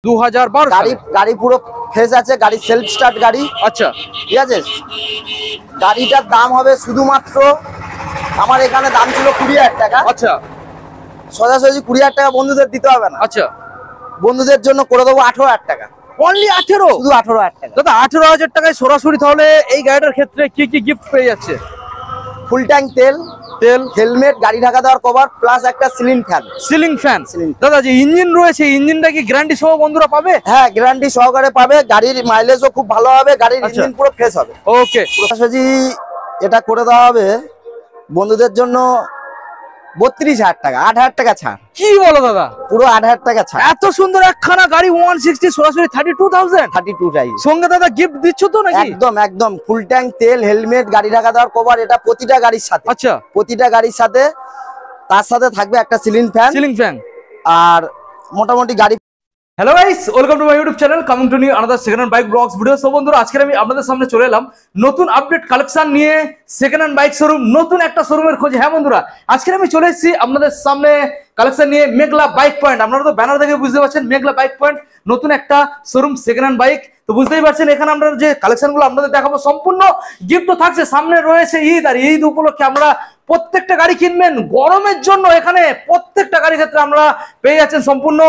2012 গাড়ি গাড়ি পুরো ফ্রেশ আছে, গাড়ি সেলফ স্টার্ট গাড়ি। আচ্ছা ঠিক আছে, গাড়িটার দাম হবে শুধুমাত্র, আমার এখানে দাম ছিল 20,000 টাকা। আচ্ছা সোজাসুজি 20,000 টাকা বন্ধুদের দিতে হবে না, আচ্ছা, বন্ধুদের জন্য করে দেবো 18,000 টাকা। অনলি 18? শুধু 18,000 টাকা দাদা 18,000 টাকায় সরাসরি তাহলে এই গাড়িটার ক্ষেত্রে কি কি গিফট পেয়ে যাচ্ছে? ফুল ট্যাঙ্ক তেল, হেলমেট, গাড়ি ঢাকা দেওয়ার কভার, প্লাস একটা সিলিং ফ্যান। Ceiling fan. দাদা যে ইঞ্জিন রয়েছে, ইঞ্জিনটা কি গ্যারান্টি সহ বন্ধুরা পাবে? হ্যাঁ, গ্যারান্টি সহকারে পাবে। গাড়ির মাইলেজও খুব ভালো হবে, গাড়ির ইঞ্জিন পুরো ফ্রেশ হবে। ওকে, সোজাসুজি এটা করে দেওয়া হবে বন্ধুদের জন্য 32,000 টাকা, 8,000 টাকা ছাড়। কি বলো দাদা, পুরো 8,000 টাকা ছাড়। এত সুন্দর একখানা গাড়ি 160 সরাসরি 32,000। 32 টাই সঙ্গে দাদা গিফট দিচ্ছ তো নাকি? একদম একদম, ফুল ট্যাঙ্ক তেল, হেলমেট, গাড়ি ঢাকা দেওয়ার কভার, এটা প্রতিটা গাড়ির সাথে। আচ্ছা, প্রতিটা গাড়ির সাথে, তার সাথে থাকবে একটা সিলিং ফ্যান। আর মোটামুটি গাড়ি। Hello guys, welcome to my YouTube channel, coming to new another second hand bike blogs video. So বন্ধুরা, আজকে আমি আপনাদের সামনে চলে এলাম নতুন আপডেট কালেকশন নিয়ে, সেকেন্ড হ্যান্ড বাইক শোরুম, নতুন একটা শোরুমের খোঁজে। হ্যাঁ বন্ধুরা, আজকে আমি চলে এসেছি আপনাদের সামনে কালেকশন নিয়ে মেঘলা বাইক পয়েন্ট। আপনারা তো ব্যানার দেখে বুঝতে পারছেন, মেঘলা বাইক পয়েন্ট নতুন একটা শোরুম সেকেন্ড হ্যান্ড বাইক। তো বুঝতেই পারছেন, এখানে আমরা যে কালেকশনগুলো আপনাদের দেখাবো সম্পূর্ণ গিফট থাকছে। সামনে রয়েছে ঈদ, আর ঈদ উপলক্ষে আমরা প্রত্যেকটা গাড়ি কিনবেন গরমের জন্য, এখানে প্রত্যেকটা গাড়ির ক্ষেত্রে আমরা পেয়ে যাচ্ছেন সম্পূর্ণ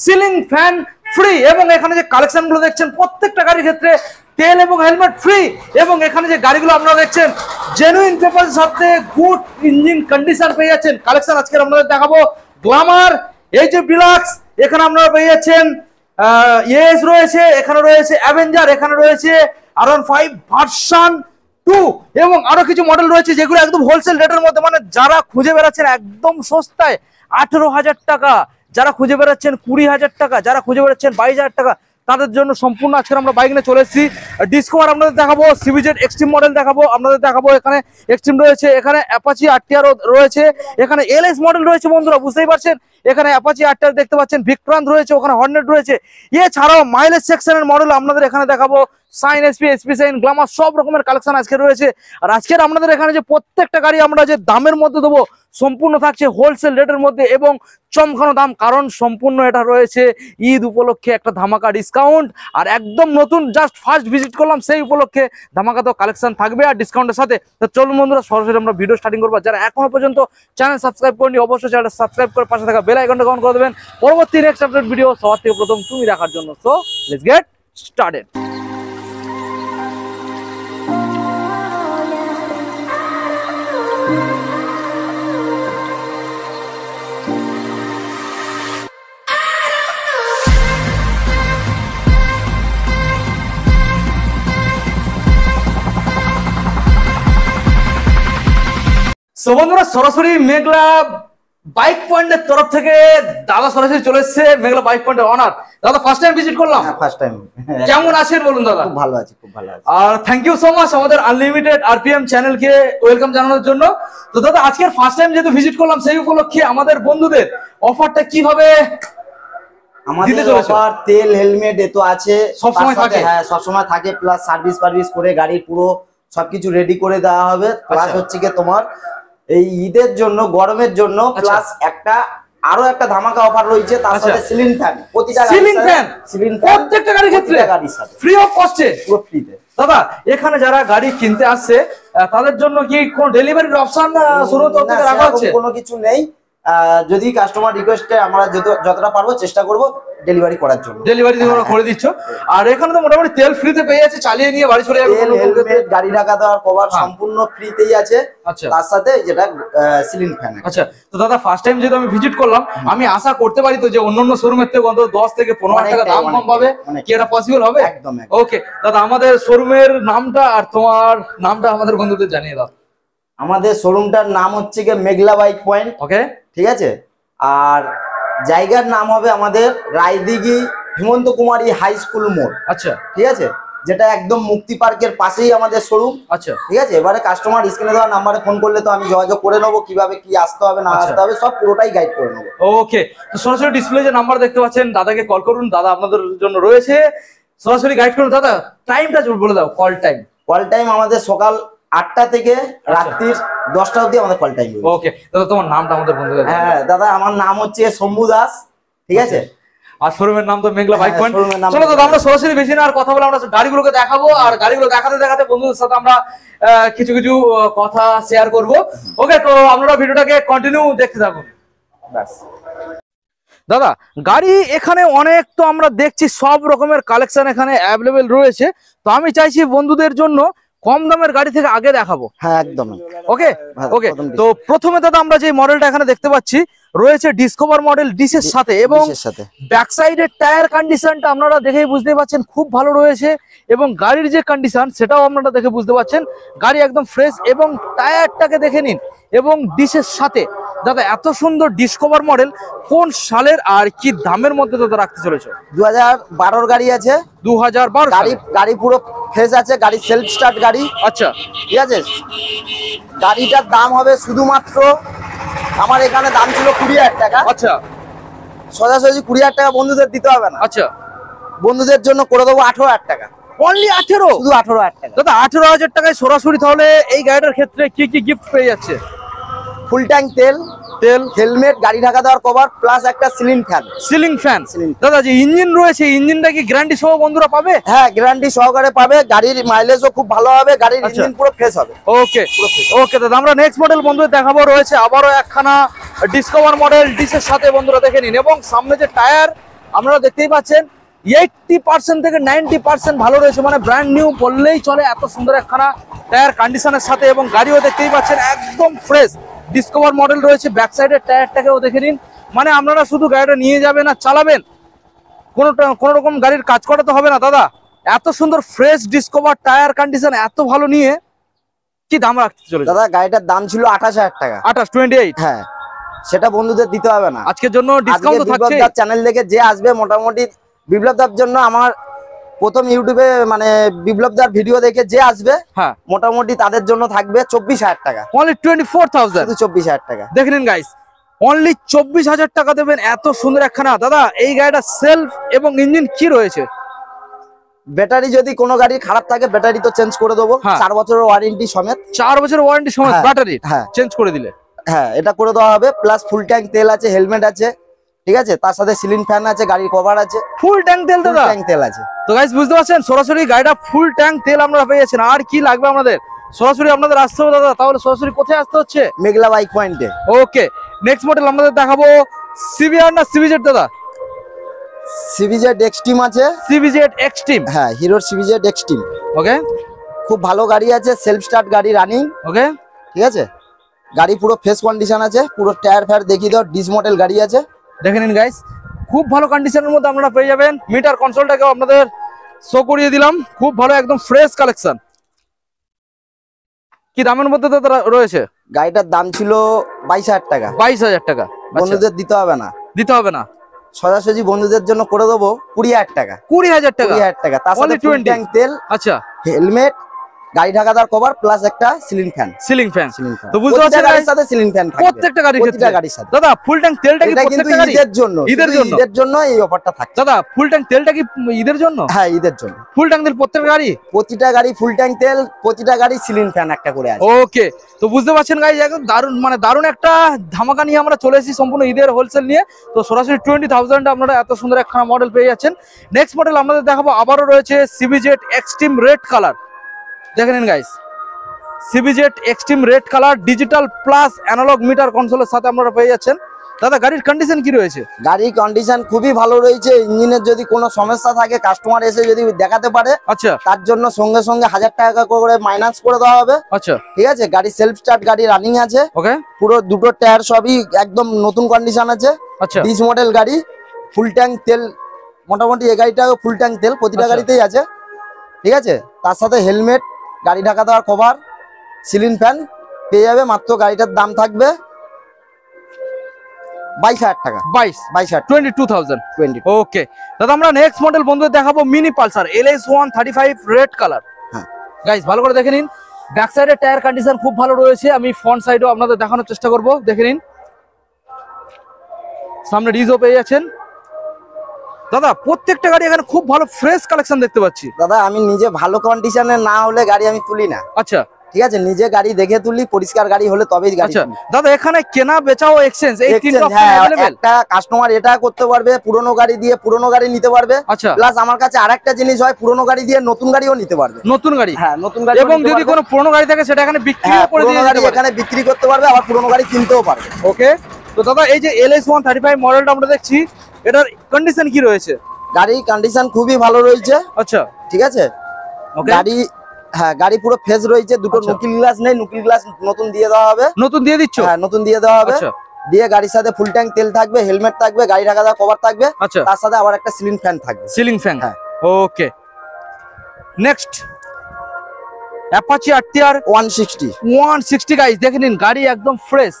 সিলিং ফ্যান ফ্রি। এবং এখানে যে কালেকশন গুলো দেখছেন প্রত্যেকটা গাড়ির ক্ষেত্রে তেল এবং হেলমেট ফ্রি। এবং এখানে যে গাড়িগুলো আপনারা দেখছেন জেনুইন পেপারের সাথে গুড ইঞ্জিন কন্ডিশন পেয়ে যাচ্ছেন। কালেকশন আজকে আপনাদের দেখাবো গ্ল্যামার, এই যে ডিলাক্স, এখানে আপনারা পেয়ে যাচ্ছেন এস রয়েছে, এখানে রয়েছে অ্যাভেঞ্জার, এখানে রয়েছে R15 ভার্সন 2 এবং আরো কিছু মডেল রয়েছে যেগুলো একদম হোলসেল রেটের মধ্যে, মানে যারা খুঁজে বেড়াচ্ছেন একদম সস্তায় 18,000 টাকা, যারা খুঁজে বেড়াচ্ছেন 20,000 টাকা, যারা খুঁজে বেড়াচ্ছেন 22,000 টাকা, তাদের জন্য সম্পূর্ণ আজকে আমরা বাইক নিয়ে চলে এসেছি। ডিসকভার আপনাদের দেখাবো, সিবিজেড এক্সট্রিম মডেল দেখাবো, আপনাদের দেখাবো এখানে এক্সট্রিম রয়েছে, এখানে অ্যাপাচি RTR রয়েছে, এখানে এলএস মডেল রয়েছে। বন্ধুরা বুঝতেই পারছেন, এখানে অ্যাপাচি RTR দেখতে পাচ্ছেন, ভিক্ট্রান্ট রয়েছে, ওখানে হর্নেট রয়েছে। এছাড়াও মাইলেজ সেকশনের মডেল আপনাদের এখানে দেখাবো, Shine SP, SP Shine, Glamour, সব রকমের কালেকশন আজকে রয়েছে। আর আজকের আপনাদের এখানে যে প্রত্যেকটা গাড়ি আমরা যে দামের মধ্যে দেবো সম্পূর্ণ থাকছে হোলসেল রেটের মধ্যে এবং চমকানো দাম, কারণ সম্পূর্ণ এটা রয়েছে ঈদ উপলক্ষে একটা ধামাকা ডিসকাউন্ট। আর একদম নতুন জাস্ট ফার্স্ট ভিজিট করলাম, সেই উপলক্ষে ধামাকা তো কালেকশন থাকবে আর ডিসকাউন্টের সাথে। তো চলুন বন্ধুরা, সরাসরি আমরা ভিডিও স্টার্টিং করবো। যারা এখনো পর্যন্ত চ্যানেল সাবস্ক্রাইব করেনি অবশ্যই চ্যানেলটা সাবস্ক্রাইব করে পাশে থাকা বেল আইকনটা অন করে দেবেন পরবর্তী নেক্সট আপডেট ভিডিও সবার থেকে প্রথম তুমি দেখার জন্য। So let's get started. So বন্ধুরা, সরাসরি মেঘলা বাইক পয়েন্টের তরফ থেকে দাদা সরাসরি চলে এসেছে, মেঘলা বাইক পয়েন্টের অনার। দাদা ফার্স্ট টাইম ভিজিট করলাম। হ্যাঁ, ফার্স্ট টাইম। কেমন আছেন বলুন দাদা? খুব ভালো আছি, খুব ভালো আছি। আর থ্যাংক ইউ সো মাচ আমাদের আনলিমিটেড আরপিএম চ্যানেলকে ওয়েলকাম জানানোর জন্য। তো দাদা আজকের ফার্স্ট টাইম যেহেতু ভিজিট করলাম, সেই উপলক্ষে আমাদের বন্ধুদের অফারটা কিভাবে আমাদের অফার তেল হেলমেট এ তো আছে সব সময় থাকে। হ্যাঁ, সব সময় থাকে, প্লাস সার্ভিস করে গাড়ির পুরো সবকিছু রেডি করে দেওয়া হবে। প্লাস হচ্ছে কি তোমার এই ঈদের জন্য, গরমের জন্য, প্লাস আরো একটা ধামাকা অফার রয়েছে, তার সাথে সিলিং ফ্যান, প্রতিটা সিলিং ফ্যান প্রত্যেকটা গাড়ির ক্ষেত্রে গাড়ির সাথে ফ্রি অফ কস্টে, পুরো ফ্রিতে। দাদা এখানে যারা গাড়ি কিনতে আসছে তাদের জন্য কি কোন ডেলিভারির অপশন শুরু থেকে রাখা আছে? কোনো কিছু নেই, যদি কাস্টমার রিকোয়েস্টে আমরা যতটা পারবো চেষ্টা করব ডেলিভারি করার জন্য। ডেলিভারি করে দিচ্ছ। আর এখানে তো মোটামুটি তেল ফ্রিতে পেয়ে যাচ্ছে, চালিয়ে নিয়ে বাড়ি চলে যাবে। তেল হেলমেট গাড়ি ঢাকা দেওয়ার কভার সম্পূর্ণ ফ্রিতেই আছে। আচ্ছা, তার সাথে যেটা সিলিং ফ্যান। আচ্ছা, তো দাদা ফার্স্ট টাইম যেহেতু আমি ভিজিট করলাম, আমি আশা করতে পারি তো যে অন্যান্য শোরুমের থেকে অন্তত 10 থেকে 15 টাকা দাম কম পাবে, কি এটা পসিবল হবে? একদম। ওকে দাদা, আমাদের শোরুমের নামটা আর তোমার নামটা আমাদের বন্ধুদের জানিয়ে দাও। আমাদের শোরুমটার নাম হচ্ছে কি মেঘলা বাইক পয়েন্ট। ওকে, ঠিক আছে। আর জায়গার নাম হবে আমাদের রায়দিঘি হেমন্ত কুমারী হাই স্কুল মোড়। আচ্ছা, ঠিক আছে, যেটা একদম মুক্তি পার্কের পাশেই আমাদের শোরুম। আচ্ছা, ঠিক আছে। এবারে কাস্টমার স্ক্রিনে দেওয়া নাম্বারে ফোন করলে তো আমি যোগাযোগ করে নেবো, কিভাবে কি আসতে হবে না আসতে হবে সব পুরোটাই গাইড করে নেবো। ওকে, তো সরাসরি ডিসপ্লে যে নাম্বার দেখতে পাচ্ছেন, দাদাকে কল করুন, দাদা আপনাদের জন্য রয়েছে, সরাসরি গাইড করুন। দাদা টাইমটা বলে দাও। কল টাইম আমাদের সকাল 8টা থেকে রাত্রির 10টা অবধি আমাদের কল টাইম। ওকে দাদা, তোমার নামটা আমাদের বন্ধুদের। হ্যাঁ দাদা, আমার নাম হচ্ছে শম্ভু দাস। ঠিক আছে। আর শোরুমের নাম তো মেঘলা বাইক হ্যাঁ, পয়েন্ট। showroom-এর নাম চলো দাদা মেঘলা আমরা সরাসরি বেশি না আর কথা বলে আমরা গাড়িগুলোকে দেখাবো, আর গাড়িগুলো দেখাতে দেখাতে বন্ধুদের সাথে আমরা কিছু কিছু কথা শেয়ার করব। ওকে, তো আপনারা ভিডিওটাকে কন্টিনিউ দেখতে থাকুন। ব্যাস। দাদা গাড়ি এখানে অনেক তো আমরা দেখছি, সব রকমের কালেকশন এখানে অ্যাভেলেবেল রয়েছে। তো আমি চাইছি বন্ধুদের জন্য কম দামের গাড়ি থেকে আগে দেখাবো। হ্যাঁ একদম। ওকে হ্যাঁ, ওকে, প্রথম তো প্রথমে দাদা আমরা যে মডেলটা এখানে দেখতে পাচ্ছি রয়েছে ডিসকভার মডেল ডিসের সাথে, এবং ডিসের সাথে ব্যাক সাইডের টায়ার কন্ডিশনটা আপনারা দেখেই বুঝতে পাচ্ছেন খুব ভালো রয়েছে, এবং গাড়ির যে কন্ডিশন সেটাও আপনারা দেখে বুঝতে পাচ্ছেন গাড়ি একদম ফ্রেশ, এবং টায়ারটাকে দেখে নিন। এবং ডিসের সাথে দাদা এত সুন্দর ডিসকভার মডেল কোন সালের আর কি দামের মধ্যে দাদা রাখতে চলেছে? 2012 গাড়ি আছে। 2012 গাড়ি গাড়ি পুরো ফ্রেশ আছে, গাড়ি সেলফ স্টার্ট গাড়ি। আচ্ছা ঠিক আছে, গাড়িটার দাম হবে শুধুমাত্র, আমার এখানে দাম ছিল 20,000 টাকা। আচ্ছা সোজাসুজি 20,000 টাকা বন্ধুদের দিতে হবে না, আচ্ছা, বন্ধুদের জন্য করে দেবো 18,000 টাকা। অনলি 18? শুধু 18,000 টাকা দাদা 18,000 টাকায় সরাসরি তাহলে এই গাড়িটার ক্ষেত্রে কি কি গিফট পেয়ে যাচ্ছে? ফুল ট্যাঙ্ক তেল, হেলমেট, গাড়ি ঢাকা দেওয়ার কভার, প্লাস একটা ceiling fan. Ceiling fan. Ceiling fan। দাদা যে ইঞ্জিন রয়েছে, ইঞ্জিনটা কি গ্যারান্টি সহ বন্ধুরা পাবে? হ্যাঁ গ্যারান্টি সহকারে পাবে, গাড়ির মাইলেজও খুব ভালো হবে, গাড়ির আচ্ছা। ইঞ্জিন পুরো ফ্রেশ হবে। ওকে ওকে দাদা, আমরা নেক্সট মডেল বন্ধুদের দেখাবো। রয়েছে আবারও একখানা ডিসকভার মডেল ডিসের সাথে, বন্ধুরা দেখে নিন। এবং সামনে যে টায়ার আপনারা দেখতেই পাচ্ছেন 80% থেকে 90% ভালো রয়েছে, মানে ব্র্যান্ড নিউ বললেই চলে, এত সুন্দর একখানা টায়ার কন্ডিশনের সাথে। এবং গাড়িও দেখতেই পাচ্ছেন একদম ফ্রেশ ডিসকভার মডেল রয়েছে। ব্যাক সাইডের টায়ারটাকেও দেখে নিন, মানে আপনারা শুধু গাড়িটা নিয়ে যাবেন আর চালাবেন, কোনো রকম গাড়ির কাজ করাতে হবে না। দাদা এত সুন্দর ফ্রেশ ডিসকভার টায়ার কন্ডিশন এত ভালো নিয়ে কি দাম রাখতে চলেছে? দাদা গাড়িটার দাম ছিল 28,000 টাকা। 28 হ্যাঁ, সেটা বন্ধুদের দিতে হবে না। আজকের জন্য ডিসকাউন্ট তো থাকছে। বিপ্লব দার চ্যানেল থেকে যে আসবে, মোটামুটি বিপ্লব দার জন্য আমার প্রথম ইউটিউবে মানে বিপ্লব দার ভিডিও দেখে যে আসবে, হ্যাঁ মোটামুটি তাদের জন্য থাকবে 24,000 টাকা। অনলি 24,000। শুধু 24,000 টাকা। দেখে নিন গাইস, অনলি 24,000 টাকা দেবেন এত সুন্দর একখানা। দাদা এই গাড়িটা সেলফ এবং ইঞ্জিন কি রয়েছে? ব্যাটারি যদি কোনো গাড়ি খারাপ থাকে, ব্যাটারি তো চেঞ্জ করে দেবো, হ্যাঁ। 4 বছরের ওয়ারেন্টি সমেত। 4 বছরের ওয়ারেন্টি সমেত হ্যাঁ, ব্যাটারি হ্যাঁ। চেঞ্জ করে দিলে? হ্যাঁ, এটা করে দেওয়া হবে। প্লাস ফুল ট্যাঙ্ক তেল আছে, হেলমেট আছে, ঠিক আছে, তার সাথে সিলিং ফ্যান আছে, গাড়ির কভার আছে, ফুল ট্যাঙ্ক তেল ফুল দাদা? ট্যাঙ্ক তেল আছে। তো গাইস বুঝতে পারছেন, সরাসরি গাড়িটা ফুল ট্যাঙ্ক তেল আমরা পেয়ে যাচ্ছেন। আর কি লাগবে আপনাদের? সরাসরি আপনাদের আসতে হবে দাদা। তাহলে সরাসরি কোথায় আসতে হচ্ছে? মেঘলা বাইক পয়েন্টে। ওকে, নেক্সট মডেল আপনাদের দেখাবো সিভিআর না সিভিজেড? দাদা সিভিজেড এক্সট্রিম আছে। CVZ extreme. হ্যাঁ, হিরোর সিভিজেড এক্সট্রিম ওকে, খুব ভালো গাড়ি আছে, সেলফ স্টার্ট গাড়ি, রানিং। ওকে, ঠিক আছে, গাড়ি পুরো ফ্রেশ কন্ডিশন আছে, পুরো টায়ার ফায়ার দেখিয়ে দাও, ডিস মডেল গাড়ি আছে। দেখে নিন গাইস, খুব ভালো কন্ডিশনের মধ্যে আপনারা পেয়ে যাবেন। মিটার কনসোলটাকেও আপনাদের শো করিয়ে দিলাম, খুব ভালো একদম ফ্রেশ কালেকশন। কি দামের মধ্যে দাদা রয়েছে? গাড়িটার দাম ছিল 22,000 টাকা। 22,000 টাকা। বন্ধুদের দিতে হবে না, দিতে হবে না, সোজাসুজি বন্ধুদের জন্য করে দেবো 20,000 টাকা। 20,000 টাকা। 20,000 টাকা, তার সাথে Only ফুল 20 ট্যাঙ্ক তেল, আচ্ছা, হেলমেট, গাড়ি ঢাকা দেওয়ার কভার, প্লাস একটা ceiling fan. Ceiling fan. Ceiling fan তো বুঝতে পারছেন গাড়ির guys, সাথে সিলিং ফ্যান থাকবে প্রত্যেকটা গাড়ির প্রতিটা ক্ষেত্রে। গাড়ির সাথে। দাদা ফুল ট্যাঙ্ক তেলটা কি এটা কিন্তু প্রত্যেকটা গাড়ি? ঈদের জন্য, ঈদের শুধু জন্য? ঈদের জন্য এই অফারটা থাকছে। দাদা ফুল ট্যাঙ্ক তেলটা কি ঈদের জন্য? হ্যাঁ, ঈদের জন্য ফুল ট্যাঙ্ক তেল প্রত্যেকটা গাড়ি? প্রতিটা গাড়ি ফুল ট্যাঙ্ক তেল, প্রতিটা গাড়ি সিলিং ফ্যান একটা করে আছে। ওকে, তো বুঝতে পারছেন গাইজ, একদম দারুণ, মানে দারুণ একটা ধামাকা নিয়ে আমরা চলে এসেছি সম্পূর্ণ ঈদের হোলসেল নিয়ে। তো সরাসরি 20,000 আপনারা এত সুন্দর একখানা মডেল পেয়ে যাচ্ছেন। নেক্সট মডেল আমাদের দেখাবো, আবারও রয়েছে সিভিজেড এক্সট্রিম রেড কালার। দেখে নিন guys, CBZ extreme red colour, digital plus analogue meter কনসোলের সাথে আপনারা পেয়ে যাচ্ছেন। দাদা গাড়ির কন্ডিশন কি রয়েছে? গাড়ির কন্ডিশন খুবই ভালো রয়েছে। ইঞ্জিনের যদি কোনো সমস্যা থাকে, কাস্টমার এসে যদি দেখাতে পারে, আচ্ছা তার জন্য সঙ্গে সঙ্গে 1,000 টাকা করে মাইনাস করে দেওয়া হবে। আচ্ছা, ঠিক আছে, গাড়ি সেলফ স্টার্ট গাড়ি, রানিং আছে, ওকে, পুরো দুটো টায়ার সবই একদম নতুন কন্ডিশন আছে। আচ্ছা, ডিস মডেল গাড়ি, ফুল ট্যাঙ্ক তেল, মোটামুটি এই গাড়িটাও ফুল ট্যাঙ্ক তেল প্রতিটা আচ্ছা। গাড়িতেই আছে। ঠিক আছে, তার সাথে হেলমেট, গাড়ি ঢাকা দেওয়ার কভার, সিলিং ফ্যান পেয়ে যাবে। মাত্র গাড়িটার দাম থাকবে 22,000 টাকা। 22,000 22,000। 20। ওকে দাদা, আমরা নেক্সট মডেল বন্ধুদের দেখাবো mini Pulsar LS 135 red colour. হ্যাঁ গাইস ভালো করে দেখে নিন, ব্যাক সাইডের টায়ার কন্ডিশন খুব ভালো রয়েছে। আমি ফ্রন্ট সাইডও আপনাদের দেখানোর চেষ্টা করব। দেখে নিন, সামনে ডিজও পেয়ে যাচ্ছেন। দাদা প্রত্যেকটা গাড়ি এখানে খুব ভালো ফ্রেশ কালেকশন দেখতে পাচ্ছি। দাদা, আমি নিজে ভালো কন্ডিশনে না হলে গাড়ি আমি তুলি না। আচ্ছা, ঠিক আছে, নিজে গাড়ি দেখে তুললি, পরিষ্কার গাড়ি হলে তবেই গাড়ি আচ্ছা তুলবি। দাদা এখানে কেনা বেচাও এক্সচেঞ্জ এই তিনটা Exchange, অপশন হ্যাঁ, अवेलेबल? একটা কাস্টমার এটা করতে পারবে, পুরনো গাড়ি দিয়ে পুরনো গাড়ি নিতে পারবে। আচ্ছা প্লাস আমার কাছে আরেকটা জিনিস হয়, পুরনো গাড়ি দিয়ে নতুন গাড়িও নিতে পারবে। নতুন গাড়ি, হ্যাঁ, নতুন গাড়ি এবং যদি কোনো পুরনো গাড়ি থাকে সেটা এখানে বিক্রিও করে পুরনো দিয়ে গাড়ি দিতে পারে। এখানে বিক্রি করতে পারবে, আবার পুরনো গাড়ি কিনতেও পারবে। ওকে, তো দাদা এই যে LS 135 মডেলটা আমরা দেখছি, এটার কন্ডিশন কি রয়েছে? গাড়ির কন্ডিশন খুবই ভালো রয়েছে। আচ্ছা ঠিক আছে, ওকে, গাড়ি, হ্যাঁ গাড়ি পুরো ফ্রেশ রয়েছে। দুটো আচ্ছা। নুকিল গ্লাস নেই, নুকিল গ্লাস নতুন দিয়ে দেওয়া হবে। নতুন দিয়ে দিচ্ছ? হ্যাঁ, নতুন দিয়ে দেওয়া হবে। আচ্ছা দিয়ে গাড়ির সাথে ফুল ট্যাঙ্ক তেল থাকবে, হেলমেট থাকবে, গাড়ি ঢাকা দেওয়া কভার থাকবে, আচ্ছা, তার সাথে আবার একটা সিলিং ফ্যান থাকবে। সিলিং ফ্যান, হ্যাঁ। Okay. Next Apache RTR 160। 160 guys, দেখে নিন গাড়ি একদম ফ্রেশ,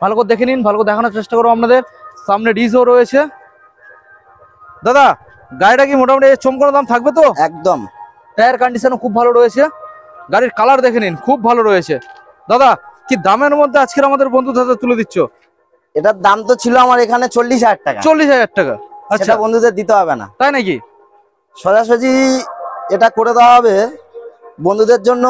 ভালো করে দেখে নিন, ভালো করে দেখানোর চেষ্টা করবো আপনাদের। সামনে ডিজও রয়েছে। দাদা গাড়িটা কি মোটামুটি চমকানো দাম থাকবে তো? একদম। টায়ার কন্ডিশনও খুব ভালো রয়েছে, গাড়ির কালার দেখে নিন খুব ভালো রয়েছে। দাদা কি দামের মধ্যে আজকের আমাদের বন্ধুদের হাতে তুলে দিচ্ছ? এটার দাম তো ছিল আমার এখানে 40,000 টাকা। 40,000 টাকা? আচ্ছা, সেটা বন্ধুদের দিতে হবে না, তাই নাকি? সোজাসুজি এটা করে দেওয়া হবে বন্ধুদের জন্য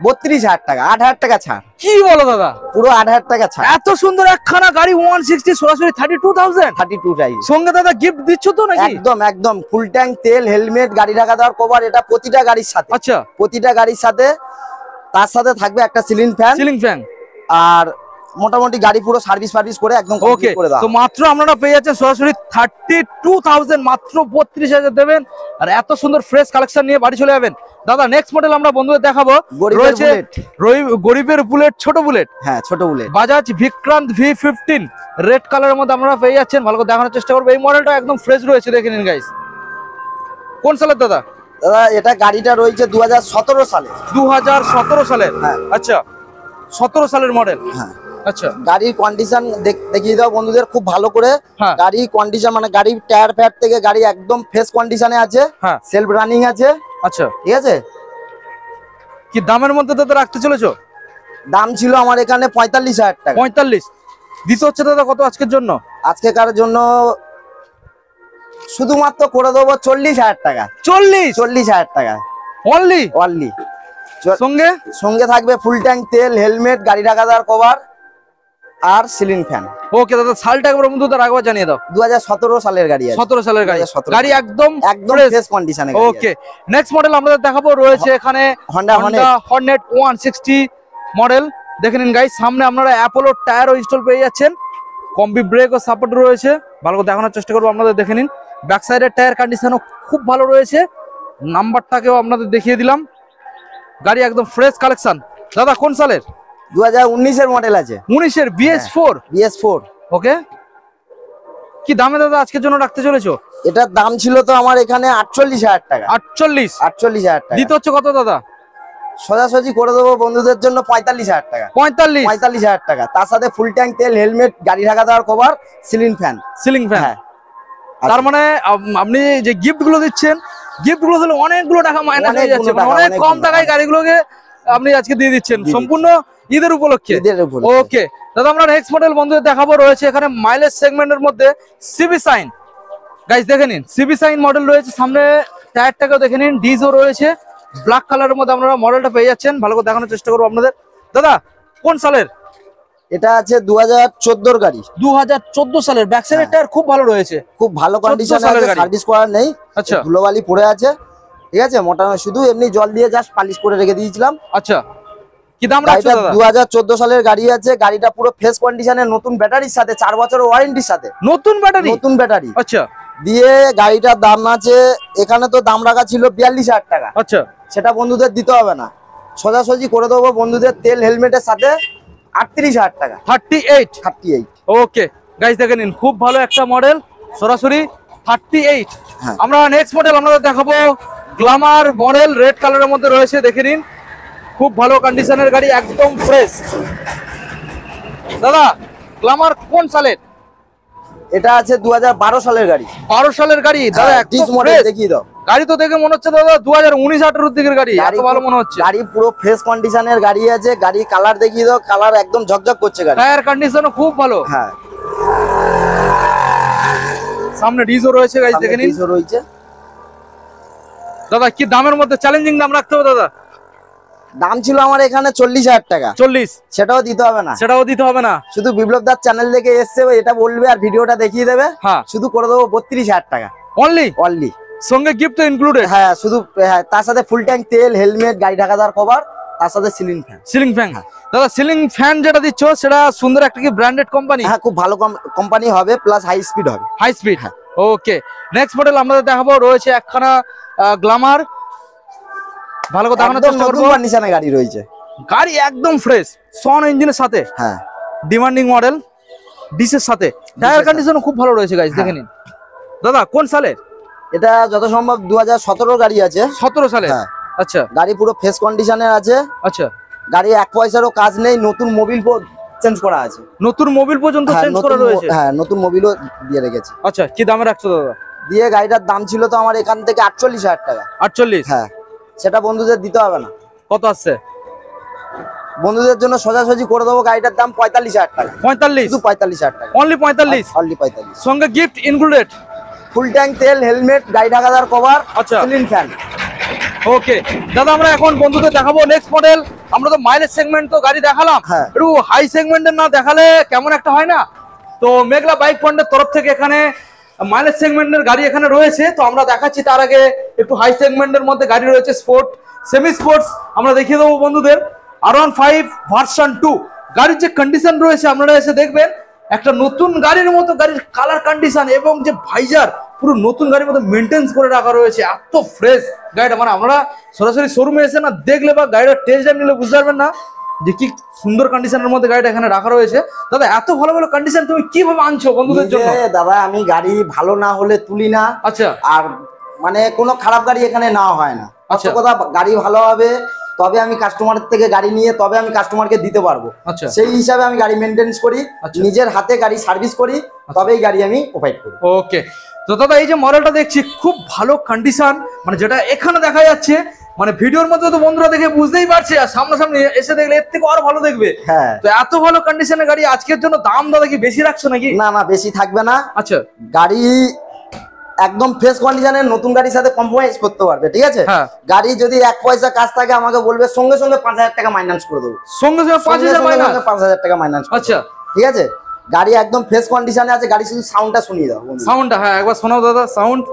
32,000 টাকা, 8,000 টাকা ছাড়। কি বলো দাদা, পুরো 8,000 টাকা ছাড়। এত সুন্দর একখানা গাড়ি 160 সরাসরি 32,000 32 টাই। সঙ্গে দাদা গিফট দিচ্ছ তো নাকি? একদম একদম, ফুল ট্যাঙ্ক তেল, হেলমেট, গাড়ি ঢাকা দেওয়ার কভার, এটা প্রতিটা গাড়ির সাথে। আচ্ছা, প্রতিটা গাড়ির সাথে, তার সাথে থাকবে একটা সিলিং ফ্যান। Ceiling fan. আর মোটামুটি গাড়ি পুরো সার্ভিস করে একদম ওকে, কমপ্লিট করে দাও। তো মাত্র আপনারা পেয়ে যাচ্ছেন সরাসরি 32,000, মাত্র 32,000 দেবেন আর এত সুন্দর ফ্রেশ কালেকশন নিয়ে বাড়ি চলে যাবেন। দাদা নেক্সট মডেল আমরা বন্ধুদের দেখাবো, গরিবের রয়েছে বুলেট। গরিবের বুলেট, ছোট বুলেট, হ্যাঁ, ছোট bullet. Bajaj Vikrant V15 red কালারের মধ্যে আপনারা পেয়ে যাচ্ছেন। ভালো করে দেখানোর চেষ্টা করবো, এই মডেলটা একদম ফ্রেশ রয়েছে, দেখে নিন গাইস। কোন সালের দাদা? দাদা এটা গাড়িটা রয়েছে 2017 সালে। 2017 সালের? হ্যাঁ। আচ্ছা, 17 সালের মডেল। হ্যাঁ, আচ্ছা, গাড়ির কন্ডিশন দেখিয়ে দাও বন্ধুদের খুব ভালো করে। হ্যাঁ। গাড়ির কন্ডিশন মানে গাড়ির টায়ার ফ্যাট থেকে গাড়ি একদম ফ্রেশ কন্ডিশনে আছে। হ্যাঁ। সেলফ রানিং আছে। আচ্ছা, ঠিক আছে। কি দামের মধ্যে দাদা রাখতে চলেছো? দাম ছিল আমার এখানে 45,000 টাকা। 45 দিতে হচ্ছে দাদা কত আজকের জন্য? আজকেকার জন্য শুধুমাত্র করে দেবো 40,000 টাকা। 40,000 টাকা অনলি? অনলি। সঙ্গে সঙ্গে থাকবে ফুল ট্যাঙ্ক তেল, হেলমেট, গাড়ি ঢাকা দেওয়ার কভার আর সিলিং ফ্যান। ওকে দাদা, সালটা একবার বন্ধুদের একবার জানিয়ে দাও। 2017 সালের গাড়ি আছে। 17 সালের গাড়ি। 2017 গাড়ি একদম একদম fresh। ফ্রেশ কন্ডিশনে। ওকে, নেক্সট মডেল আমাদের দেখাবো, রয়েছে এখানে Honda হর্নেট 160 মডেল। দেখে নিন গাইস, সামনে আপনারা অ্যাপোলো টায়ারও ইনস্টল পেয়ে যাচ্ছেন, কম্বি ব্রেক ও সাপোর্ট রয়েছে। ভালো করে দেখানোর চেষ্টা করবো আপনাদের, দেখে নিন। ব্যাক সাইডের টায়ার কন্ডিশনও খুব ভালো রয়েছে, নাম্বারটাকেও আপনাদের দেখিয়ে দিলাম। গাড়ি একদম ফ্রেশ কালেকশন। দাদা কোন সালের? 2019 এর মডেল আছে। 19 এর BS4? BS4। ওকে, কি দামে দাদা আজকের জন্য রাখতে চলেছো? এটার দাম ছিল তো আমার এখানে 48,000 টাকা। 48 টাকা দিতে হচ্ছে কত দাদা? সোজাসুজি করে দেবো বন্ধুদের জন্য 45,000 টাকা। 45,000 টাকা, তার সাথে ফুল ট্যাঙ্ক তেল, হেলমেট, গাড়ি ঢাকা দেওয়ার cover, ceiling fan. Ceiling fan. হ্যাঁ। তার মানে আপনি যে গিফট গুলো দিচ্ছেন, গিফট গুলো দিলে অনেকগুলো টাকা মাইনাস হয়ে যাচ্ছে, মানে অনেক কম টাকায় গাড়িগুলোকে আপনি আজকে দিয়ে দিচ্ছেন সম্পূর্ণ ঈদের উপলক্ষে। ওকে দাদা, আমরা নেক্সট মডেল বন্ধুদের দেখাবো, রয়েছে এখানে মাইলেজ সেগমেন্টের মধ্যে সিবি সাইন। গাইস দেখে নিন, সিবি সাইন মডেল রয়েছে, সামনে টায়ারটাকেও দেখে নিন, ডিজও রয়েছে, ব্ল্যাক কালারের মধ্যে আপনারা মডেলটা পেয়ে যাচ্ছেন। ভালো করে দেখানোর চেষ্টা করবো আপনাদের। দাদা কোন সালের? এটা আছে 2014 গাড়ি। 2014 সালের। ব্যাক সাইডের টায়ার খুব ভালো রয়েছে, খুব ভালো কন্ডিশনে আছে, সার্ভিস করার নেই। আচ্ছা, ধুলোবালি পড়ে আছে। ঠিক আছে, মোটামুটি শুধু এমনি জল দিয়ে জাস্ট পালিশ করে রেখে দিয়েছিলাম। আচ্ছা, কি দাম রাখছো দাদা? 2014 সালের গাড়ি আছে। গাড়িটা পুরো ফ্রেশ কন্ডিশনে, নতুন ব্যাটারির সাথে, 4 বছরের ওয়ারেন্টির সাথে। নতুন ব্যাটারি? নতুন ব্যাটারি। আচ্ছা, দিয়ে গাড়িটার দাম আছে এখানে তো দাম রাখা ছিল 42,000 টাকা। আচ্ছা, সেটা বন্ধুদের দিতে হবে না, সোজাসুজি করে দেবো বন্ধুদের তেল হেলমেটের সাথে 38,000 টাকা। 38। ওকে গাইস দেখে নিন, খুব ভালো একটা মডেল, সরাসরি 38। হ্যাঁ। আমরা নেক্সট মডেল আপনাদের দেখাবো, গ্ল্যামার মডেল, রেড কালারের মধ্যে রয়েছে, দেখে নিন, খুব ভালো কন্ডিশনের গাড়ি, একদম ফ্রেশ। দাদা গ্ল্যামার কোন সালের? এটা আছে 2012 সালের গাড়ি। 12 সালের গাড়ি দাদা, একদম মডেল ফ্রেশ। দেখিয়ে দাও। গাড়ি তো দেখে মনে হচ্ছে দাদা 2019-18 দিকের গাড়ি, এত ভালো মনে হচ্ছে। গাড়ি পুরো ফ্রেশ কন্ডিশনের গাড়ি আছে। গাড়ি কালার দেখিয়ে দাও, কালার একদম ঝকঝক করছে গাড়ি। টায়ার কন্ডিশনও খুব ভালো। হ্যাঁ, সামনে ডিজও রয়েছে গাইস, দেখে নিন। রয়েছে। দাদা কি দামের মধ্যে চ্যালেঞ্জিং দাম রাখতে হবে দাদা? দাম ছিল আমার এখানে 40,000 টাকা। 40? সেটাও দিতে হবে না। সেটাও দিতে হবে না। শুধু বিপ্লব দার চ্যানেল থেকে এসছে, এটা বলবে আর ভিডিওটা দেখিয়ে দেবে। হ্যাঁ, শুধু করে দেবো 32,000 টাকা অনলি। অনলি, সঙ্গে গিফট তো ইনক্লুডেড। হ্যাঁ শুধু, হ্যাঁ তার সাথে ফুল ট্যাঙ্ক তেল, হেলমেট, গাড়ি ঢাকা দেওয়ার কভার, তার সাথে সিলিং ফ্যান। Ceiling fan? দাদা সিলিং ফ্যান যেটা দিচ্ছ সেটা সুন্দর একটা কি ব্র্যান্ডেড কোম্পানি? হ্যাঁ খুব ভালো কোম্পানি হবে, প্লাস হাই স্পিড হবে। হাই স্পিড, হ্যাঁ। ওকে, নেক্সট মডেল আমরা দেখাবো, রয়েছে একখানা গ্ল্যামার। ভালো করে দেখানোর চেষ্টা করব। নতুন কন্ডিশনে গাড়ি রয়েছে, গাড়ি একদম ফ্রেশ, সন ইঞ্জিনের সাথে। হ্যাঁ ডিমান্ডিং মডেল, ডিসের সাথে। টায়ার কন্ডিশন খুব ভালো রয়েছে গাইস, দেখে নিন। দাদা কোন সালের এটা? যত সম্ভব 2017 গাড়ি আছে। 17 সালে? হ্যাঁ। আচ্ছা, গাড়ি পুরো ফ্রেশ কন্ডিশনের আছে। আচ্ছা, গাড়ি এক পয়সারও কাজ নেই, নতুন মোবিল চেঞ্জ করা আছে। নতুন মোবিল পর্যন্ত হ্যাঁ, চেঞ্জ নতুন করা রয়েছে? হ্যাঁ নতুন মোবিলও দিয়ে রেখেছি। আচ্ছা, কি দামে রাখছো দাদা? দিয়ে গাড়িটার দাম ছিল তো আমার এখান থেকে 48,000 টাকা। 48? হ্যাঁ, সেটা বন্ধুদের দিতে হবে না। কত আসছে? বন্ধুদের জন্য সোজাসুজি করে দেবো, গাড়িটার দাম 45,000 টাকা। 45? শুধু 45,000 টাকা, অনলি 45? অনলি 45। সঙ্গে গিফট ইনক্লুডেড? ফুল ট্যাঙ্ক তেল, হেলমেট, গাড়ি ঢাকা দেওয়ার কভার, আচ্ছা, সিলিং ফ্যান। ওকে দাদা, আমরা এখন বন্ধুদের দেখাবো নেক্সট মডেল। আমরা তো মাইলেজ সেগমেন্ট তো গাড়ি দেখালাম, হ্যাঁ। একটু হাই সেগমেন্টের না দেখালে কেমন একটা হয় না? তো মেঘলা বাইক ফান্ডের তরফ থেকে এখানে মাইলেজ সেগমেন্টের গাড়ি এখানে রয়েছে, তো আমরা দেখাচ্ছি। তার আগে একটু হাই সেগমেন্টের মধ্যে গাড়ি রয়েছে, স্পোর্ট, সেমি স্পোর্টস আমরা দেখিয়ে দেবো বন্ধুদের। R15 ভার্সন 2 গাড়ির যে কন্ডিশন রয়েছে আপনারা এসে দেখবেন, একটা নতুন গাড়ির মতো গাড়ির কালার কন্ডিশন এবং যে ভাইজার পুরো নতুন গাড়ির মতো মেনটেন্স করে রাখা রয়েছে। এত ফ্রেশ গাড়িটা, মানে আমরা সরাসরি শোরুমে এসে না দেখলে বা গাড়িটা টেস্ট ড্রাইভ নিলে বুঝতে পারবেন না যে কি সুন্দর কন্ডিশনের মধ্যে গাড়িটা এখানে রাখা রয়েছে। দাদা এত ভালো ভালো কন্ডিশন তুমি কিভাবে আনছো বন্ধুদের জন্য? দাদা আমি গাড়ি ভালো না হলে তুলি না। আচ্ছা, আর মানে কোনো খারাপ গাড়ি এখানে নেওয়া হয় না। আচ্ছা, কথা গাড়ি ভালো হবে তবে আমি কাস্টমারের থেকে গাড়ি নিয়ে তবে আমি কাস্টমারকে দিতে পারবো। আচ্ছা, সেই হিসাবে আমি গাড়ি মেনটেন্স করি, আচ্ছা, নিজের হাতে গাড়ি সার্ভিস করি, তবেই গাড়ি আমি প্রোভাইড করি। ওকে, তো দাদা এই যে মডেলটা দেখছি খুব ভালো কন্ডিশন, মানে যেটা এখানে দেখা যাচ্ছে, মানে ভিডিওর মধ্যে তো বন্ধুরা দেখে বুঝতেই পারছে, আর সামনাসামনি এসে দেখলে এর থেকে আরো ভালো দেখবে। হ্যাঁ, তো এত ভালো কন্ডিশনের গাড়ি আজকের জন্য দাম দাদা কি বেশি রাখছো নাকি? না না, বেশি থাকবে না। আচ্ছা, গাড়ি একদম ফ্রেশ কন্ডিশনের নতুন গাড়ির সাথে কম্প্রোমাইজ করতে পারবে, ঠিক আছে? হ্যাঁ। গাড়ি যদি এক পয়সা কাজ থাকে আমাকে বলবে, সঙ্গে সঙ্গে 5,000 টাকা মাইনাস করে দেবো। সঙ্গে সঙ্গে 5,000 মাইনাস? 5,000 টাকা মাইনাস। আচ্ছা, ঠিক আছে, গাড়ি একদম ফ্রেশ কন্ডিশনে আছে। গাড়ি শুধু সাউন্ডটা শুনিয়ে দাও। সাউন্ডটা হ্যাঁ একবার শোনাও দাদা, সাউন্ড।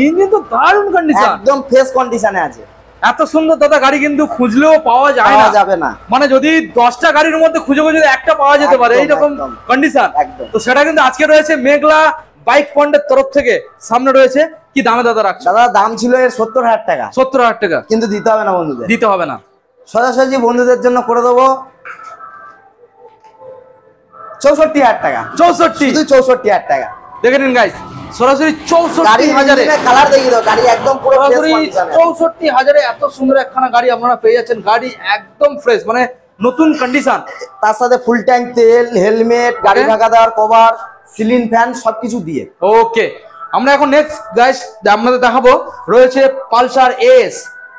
ইঞ্জিন তো দারুণ কন্ডিশন, একদম ফ্রেশ কন্ডিশনে আছে। এত সুন্দর দাদা গাড়ি কিন্তু খুঁজলেও পাওয়া যায় না, যাবে না। মানে যদি 10টা গাড়ির মধ্যে খুঁজে খুঁজে একটা পাওয়া যেতে পারে এইরকম কন্ডিশন। তো সেটা কিন্তু আজকে রয়েছে মেঘলা বাইক ফান্ডের তরফ থেকে। সামনে রয়েছে, কি দামে দাদা রাখছো? দাদা দাম ছিল এর 70,000 টাকা। 70,000 টাকা? কিন্তু দিতে হবে না বন্ধুদের, দিতে হবে না, সোজাসুজি বন্ধুদের জন্য করে দেবো 64,000 টাকা। 64? শুধু 64,000 টাকা। দেখে নিন গাইস, সরাসরি 64,000 কালার দেখিয়ে দাও। গাড়ি একদম পুরো সরাসরি 64,000 এত সুন্দর একখানা গাড়ি আপনারা পেয়ে যাচ্ছেন। গাড়ি একদম ফ্রেশ, মানে নতুন কন্ডিশন। তার সাথে ফুল ট্যাঙ্ক তেল, হেলমেট, গাড়ি ঢাকা দেওয়ার কভার, সিলিং ফ্যান সবকিছু দিয়ে। ওকে, আমরা এখন নেক্সট গাইস আপনাদের দেখাবো, রয়েছে পালসার এস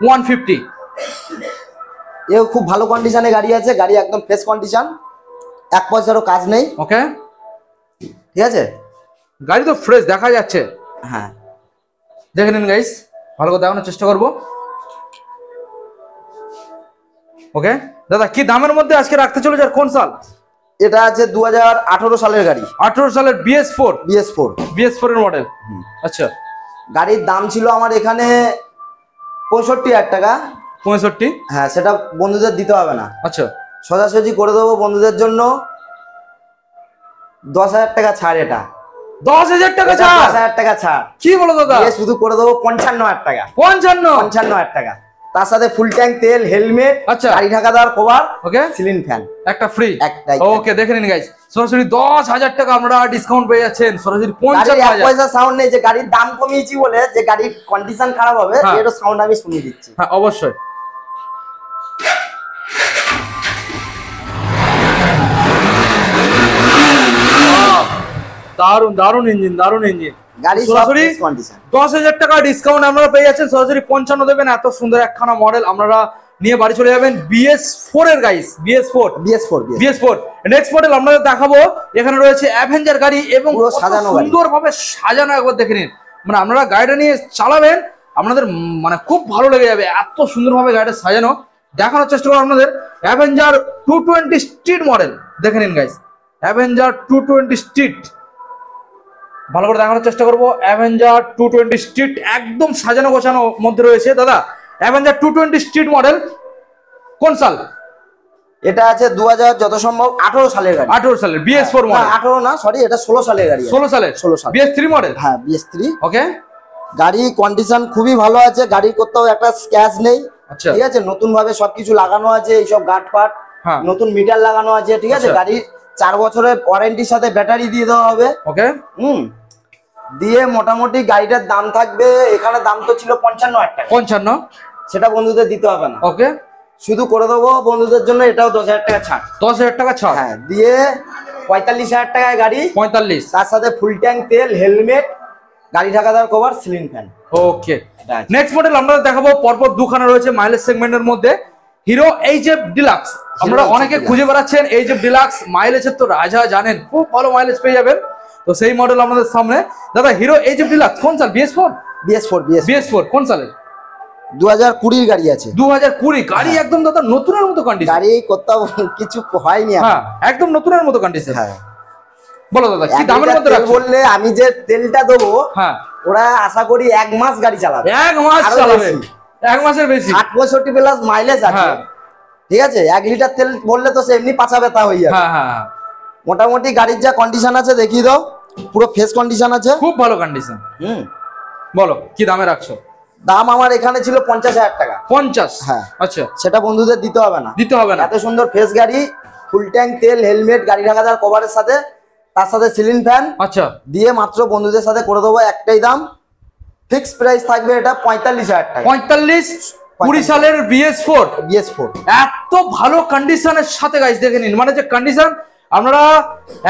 150। এও খুব ভালো কন্ডিশনে গাড়ি আছে। গাড়ি একদম ফ্রেশ কন্ডিশন, এক পয়সারও কাজ নেই। ওকে, ঠিক আছে, গাড়ি তো ফ্রেশ দেখা যাচ্ছে। হ্যাঁ দেখে নিন গাইস, ভালো করে দেখানোর চেষ্টা করবো। ওকে দাদা, কি দামের মধ্যে আজকে রাখতে চলেছে আর কোন সাল? এটা আছে 2018 সালের গাড়ি। 18 সালের BS4? BS4 এর মডেল। আচ্ছা, গাড়ির দাম ছিল আমার এখানে 65,000 টাকা। 65? হ্যাঁ, সেটা বন্ধুদের দিতে হবে না। আচ্ছা, সোজাসুজি করে দেবো বন্ধুদের জন্য 10,000 টাকা ছাড়। এটা 10,000 টাকা ছাড়? 10,000 টাকা ছাড়। কি বলো দাদা? শুধু করে দেবো 55,000 টাকা। 55,000 টাকা। তার সাথে ফুল ট্যাঙ্ক তেল, হেলমেট, আচ্ছা, গাড়ি ঢাকা দেওয়ার কভার, ওকে, সিলিং ফ্যান একটা ফ্রি। একটাই। ওকে, দেখে নিন গাইস, সরাসরি 10,000 টাকা আপনারা ডিসকাউন্ট পেয়ে যাচ্ছেন। সরাসরি 55,000। এক পয়সা সাউন্ড নেই, যে গাড়ির দাম কমিয়েছি বলে যে গাড়ির কন্ডিশন খারাপ হবে, এর সাউন্ড আমি শুনিয়ে দিচ্ছি। হ্যাঁ অবশ্যই। দারুন দারুন ইঞ্জিন, দারুন ইঞ্জিন। গাড়ি সরাসরি কন্ডিশন 10,000 টাকা ডিসকাউন্ট আপনারা পেয়ে যাচ্ছেন। সরাসরি 55 দেবেন। এত সুন্দর একখানা মডেল আপনারা নিয়ে বাড়ি চলে যাবেন। BS4 এর গাইস, BS4 নেক্সট মডেল আপনাদের দেখাবো। এখানে রয়েছে অ্যাভেঞ্জার গাড়ি এবং পুরো সাজানো গাড়ি। সুন্দরভাবে সাজানো, একবার দেখে নিন। মানে আপনারা গাড়িটা নিয়ে চালাবেন, আপনাদের মানে খুব ভালো লেগে যাবে, এত সুন্দরভাবে গাড়িটা সাজানো। দেখানোর চেষ্টা করবো আপনাদের অ্যাভেঞ্জার 220 স্ট্রিট মডেল, দেখে নিন গাইস, অ্যাভেঞ্জার 220 স্ট্রিট, ভালো করে দেখানোর চেষ্টা করবো। অ্যাভেঞ্জার 220 স্ট্রিট একদম সাজানো গোছানো মধ্যে রয়েছে। দাদা অ্যাভেঞ্জার 220 স্ট্রিট মডেল কোন সাল? এটা আছে 2000 যত সম্ভব 18 সালের গাড়ি। 18 সালের BS4 মডেল। 18 না, সরি, এটা 16 সালের গাড়ি। 16 সালের BS3 মডেল। হ্যাঁ, BS3। ওকে, গাড়ি কন্ডিশন খুবই ভালো আছে, গাড়ির কোথাও একটা স্ক্র্যাচ নেই। আচ্ছা, ঠিক আছে, নতুন ভাবে সবকিছু লাগানো আছে, এইসব গার্ড ফাট, হ্যাঁ, নতুন মিটার লাগানো আছে। ঠিক আছে, গাড়ির 4 বছরের ওয়ারেন্টির সাথে ব্যাটারি দিয়ে দেওয়া হবে। ওকে, দিয়ে মোটামুটি গাড়িটার দাম থাকবে, এখানে দাম তো ছিল 55,000 টাকা, 55, সেটা বন্ধুদের দিতে হবে না। ওকে, শুধু করে দেবো বন্ধুদের জন্য, এটাও 10,000 টাকা ছাড়। 10,000 টাকা ছাড়। হ্যাঁ, দিয়ে 45,000 টাকায় গাড়ি, 45, তার সাথে ফুল ট্যাঙ্ক তেল, হেলমেট, গাড়ি ঢাকা দেওয়ার কভার, সিলিং ফ্যান। ওকে, নেক্সট মডেল আমরা দেখাবো পরপর দুখানা রয়েছে মাইলেজ সেগমেন্টের মধ্যে। হিরো HF ডিলাক্স, আমরা অনেকে খুঁজে বেড়াচ্ছেন HF ডিলাক্স, মাইলেজের তো রাজা, জানেন খুব ভালো মাইলেজ পেয়ে যাবেন। তো সেই মডেল আমাদের সামনে। দাদা হিরো HF ডিলাক্স কোন সাল? BS4 কোন সালের? 2020 গাড়ি আছে। 2020 গাড়ি, একদম দাদা নতুনের মতো কন্ডিশন। গাড়ি কোথাও কিছু হয়নি, হ্যাঁ একদম নতুনের মতো কন্ডিশন। হ্যাঁ, বলো দাদা কি দামের মধ্যে রাখছো? বললে আমি যে তেলটা দেবো, হ্যাঁ, ওরা আশা করি 1 মাস গাড়ি চালাবে। 1 মাস চালাবে, 1 মাসের বেশি, 60-65 প্লাস মাইলেজ আছে। ঠিক আছে, 1 লিটার তেল বললে তো সে এমনি পাছা ব্যথা হয়ে যাবে। হ্যাঁ হ্যাঁ, মোটামুটি গাড়ির যা কন্ডিশন আছে দেখিয়ে দাও, পুরো ফ্রেশ কন্ডিশন আছে, খুব ভালো কন্ডিশন। বলো কি দামে রাখছো? দাম আমার এখানে ছিল 50,000 টাকা। 50? হ্যাঁ, আচ্ছা, সেটা বন্ধুদের দিতে হবে না। দিতে হবে না। এত সুন্দর ফ্রেশ গাড়ি, ফুল ট্যাঙ্ক তেল, হেলমেট, গাড়ি ঢাকা দেওয়ার কভারের সাথে, তার সাথে সিলিং ফ্যান, আচ্ছা, দিয়ে মাত্র বন্ধুদের সাথে করে দেবো একটাই দাম, ফিক্স প্রাইস থাকবে এটা 45,000 টাকা। 45, 20 সালের BS4। এত ভালো কন্ডিশনের সাথে গাইস, দেখে নিন, মানে যে কন্ডিশন, আপনারা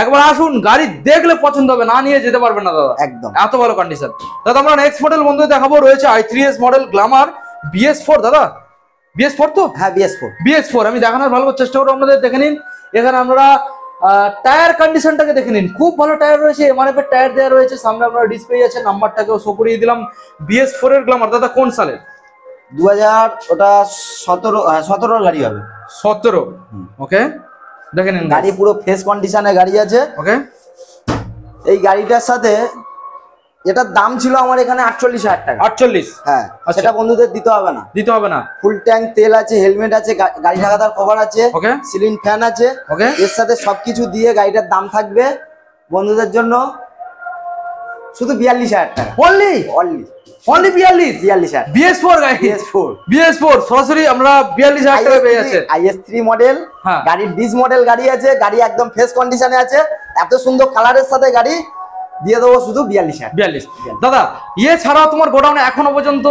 একবার আসুন, গাড়ি দেখলে পছন্দ হবে, না নিয়ে যেতে পারবেন না দাদা, একদম এত ভালো কন্ডিশন। দাদা আমরা নেক্সট মডেল বন্ধুদের দেখাবো, রয়েছে i3s মডেল গ্ল্যামার BS4। দাদা BS4 তো? হ্যাঁ, BS4 আমি দেখানোর ভালো চেষ্টা করবো আপনাদের, দেখে নিন। এখানে আমরা টায়ার কন্ডিশনটাকে দেখে নিন, খুব ভালো টায়ার রয়েছে, MRF এর টায়ার দেওয়া রয়েছে, সামনে আপনারা ডিসপ্লে আছে, নাম্বারটাকেও শো করিয়ে দিলাম। BS4 এর গ্ল্যামার দাদা কোন সালের? 2000, ওটা 17 গাড়ি হবে। 17, ওকে, দেখে নিন গাড়ি পুরো ফ্রেশ কন্ডিশনে গাড়ি আছে। ওকে, এই গাড়িটার সাথে এটার দাম ছিল আমার এখানে 48,000 টাকা। 48? হ্যাঁ, সেটা বন্ধুদের দিতে হবে না। দিতে হবে না। ফুল ট্যাঙ্ক তেল আছে, হেলমেট আছে, গাড়ি ঢাকা দেওয়ার কভার আছে, ওকে, সিলিং ফ্যান আছে, ওকে, এর সাথে সবকিছু দিয়ে গাড়িটার দাম থাকবে বন্ধুদের জন্য শুধু 42,000 টাকা। অনলি 42,000 BS4 গাড়ি, BS4 সরাসরি আমরা 42,000 টাকা পেয়ে যাচ্ছে। IS3 মডেল, হ্যাঁ, গাড়ির ডিস মডেল গাড়ি আছে, গাড়ি একদম ফ্রেশ কন্ডিশনে আছে, এত সুন্দর কালারের সাথে গাড়ি দিয়ে দেবো শুধু 42,000। দাদা ইয়ে ছাড়াও তোমার গোডাউনে এখনো পর্যন্ত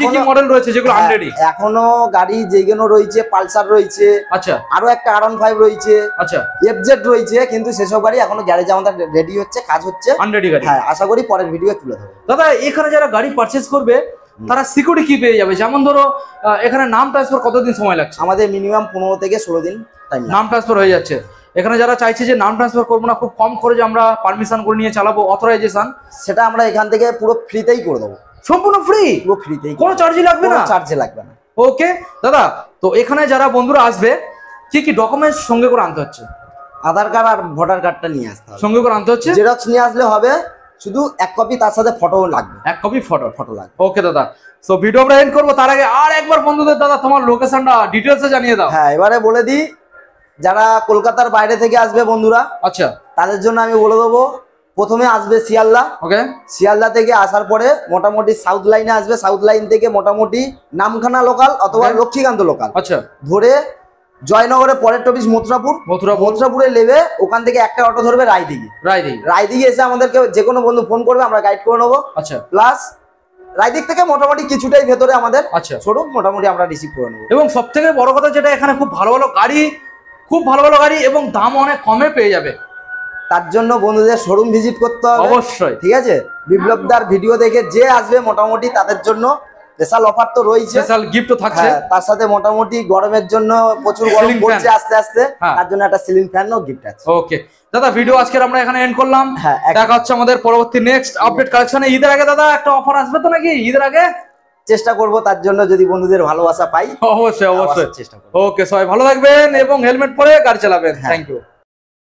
কি কি মডেল রয়েছে যেগুলো আনরেডি? এখনো গাড়ি যেগুলো রয়েছে, পালসার রয়েছে, আচ্ছা, আরো একটা R15 রয়েছে, আচ্ছা, FZ রয়েছে, কিন্তু সেসব গাড়ি এখনো গ্যারেজে আমাদের রেডি হচ্ছে, কাজ হচ্ছে, আনরেডি গাড়ি। হ্যাঁ, আশা করি পরের ভিডিও তুলে ধরবো। দাদা এখানে যারা গাড়ি পারচেজ করবে তারা সিকিউরিটি কি পেয়ে যাবে? যেমন ধরো এখানে নাম ট্রান্সফার কতদিন সময় লাগছে? আমাদের মিনিমাম 15 থেকে 16 দিন টাইম নাম ট্রান্সফার হয়ে যাচ্ছে। এখানে যারা চাইছে যে নাম ট্রান্সফার করবো না, খুব কম খরচে আমরা পারমিশন করে নিয়ে চালাবো, অথরাইজেশন, সেটা আমরা এখান থেকে পুরো ফ্রিতেই করে দেবো। সম্পূর্ণ ফ্রি? পুরো ফ্রিতেই, কোনো চার্জই লাগবে না? চার্জে লাগবে না। ওকে দাদা, তো এখানে যারা বন্ধুরা আসবে কি কি ডকুমেন্টস সঙ্গে করে আনতে হচ্ছে? আধার কার্ড আর ভোটার কার্ডটা নিয়ে আসতে হবে, সঙ্গে করে আনতে হচ্ছে। জেরক্স নিয়ে আসলে হবে, শুধু 1 কপি, তার সাথে ফটো লাগবে, 1 কপি ফটো লাগবে। ওকে দাদা, সো ভিডিও আমরা এন্ড করবো, তার আগে আর একবার বন্ধুদের দাদা তোমার লোকেশনটা ডিটেইলসে জানিয়ে দাও। হ্যাঁ, এবারে বলে দিই, যারা কলকাতার বাইরে থেকে আসবে বন্ধুরা, আচ্ছা, তাদের জন্য আমি বলে দেবো, প্রথমে আসবে শিয়ালদা। ওকে, শিয়ালদা থেকে আসার পরে মোটামুটি সাউথ লাইনে আসবে, সাউথ লাইন থেকে মোটামুটি নামখানা লোকাল অথবা লক্ষ্মীকান্ত লোকাল আচ্ছা ধরে জয়নগরে পরের টপিস মথুরাপুরে নেবে, ওখান থেকে একটা অটো ধরবে রায়দিঘি এসে আমাদেরকে যে কোনো বন্ধু ফোন করবে, আমরা গাইড করে নেবো। আচ্ছা, প্লাস রায়দিঘি থেকে মোটামুটি কিছুটাই ভেতরে আমাদের আচ্ছা শোরুম, মোটামুটি আমরা রিসিভ করে নেবো। এবং সব থেকে বড় কথা যেটা, এখানে খুব ভালো ভালো গাড়ি এবং দাম অনেক কমে পেয়ে যাবে। তার জন্য বন্ধুদের শোরুম ভিজিট করতে হবে অবশ্যই, ঠিক আছে। বিপ্লবদার ভিডিও দেখে যে আসবে মোটামুটি তাদের জন্য স্পেশাল অফার তো রয়েছে, স্পেশাল গিফটও থাকছে। হ্যাঁ, তার সাথে মোটামুটি গরমের জন্য প্রচুর গরম Ceiling পড়ছে fan। আস্তে আস্তে, হ্যাঁ। তার জন্য একটা সিলিং ফ্যানও গিফট আছে। ওকে দাদা, ভিডিও আজকের আমরা এখানে এন্ড করলাম। হ্যাঁ, দেখা হচ্ছে আমাদের পরবর্তী নেক্সট আপডেট কালেকশনে। ঈদের আগে দাদা একটা অফার আসবে তো নাকি? ঈদের আগে চেষ্টা করব, তার জন্য যদি বন্ধুদের ভালোবাসা পাই অবশ্যই অবশ্যই চেষ্টা করব। ওকে, সবাই ভালো থাকবেন এবং হেলমেট পরে গাড়ি চালাবেন। Thank you.